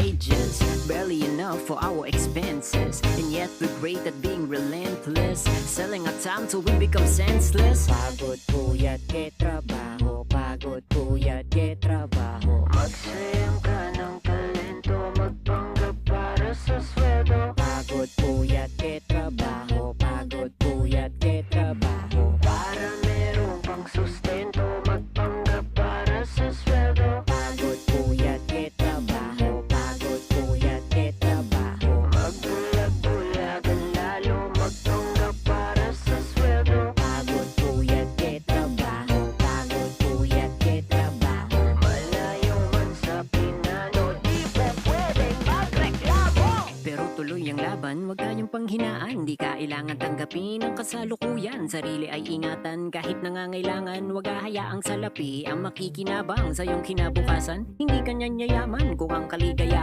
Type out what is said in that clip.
wages, barely enough for our expenses. And yet we're great at being relentless, selling our time till we become senseless. Pagod puyat ke trabaho, pagod puyat ke trabaho. Magsayang ka ng talento, magpanggap para sa sweldo. Pagod puyat ke trabaho, pagod puyat ke trabaho. Para meron pang sustento, magpanggap para sa sweldo. Pagod puyat ke trabaho, pagod puyat ke trabaho. Magbulag-bulagan lalo, magpanggap para sa sweldo. Pagod puyat ke trabaho, pagod puyat ke trabaho. Malayo man sa pinano, di pa pwedeng magreklamo. Pero tuloy ang laban, wag tayong panghinaan. Di kailangan tanggapin ang kasalukuyan. Sarili ay ingatan, kahit nangangailangan. Wag hahayaang salapi ang makikinabang sa iyong kinabukasan. Hindi kanya yayaman kung ang kaligayahan